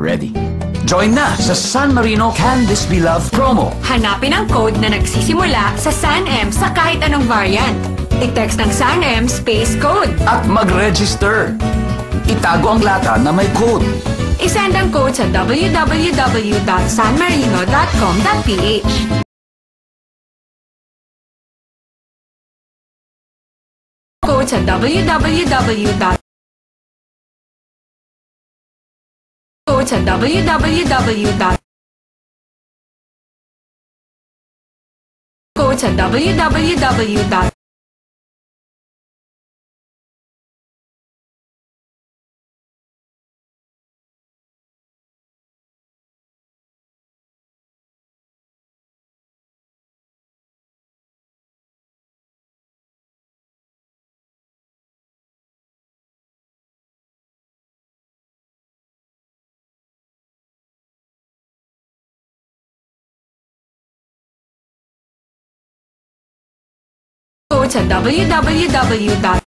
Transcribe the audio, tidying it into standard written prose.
ready. Join na sa San Marino Can This Be Love promo. Hanapin ang code na nagsisimula sa SANM sa kahit anong variant. I-text ng SANM space code. At mag-register. Itago ang lata na may code. I-send ang code sa www.sanmarino.com.ph. Code sa www.sanmarino.com.ph. Code sa www.sanmarino.com.ph. Code sa www.sanmarino.com.ph. Code sa www.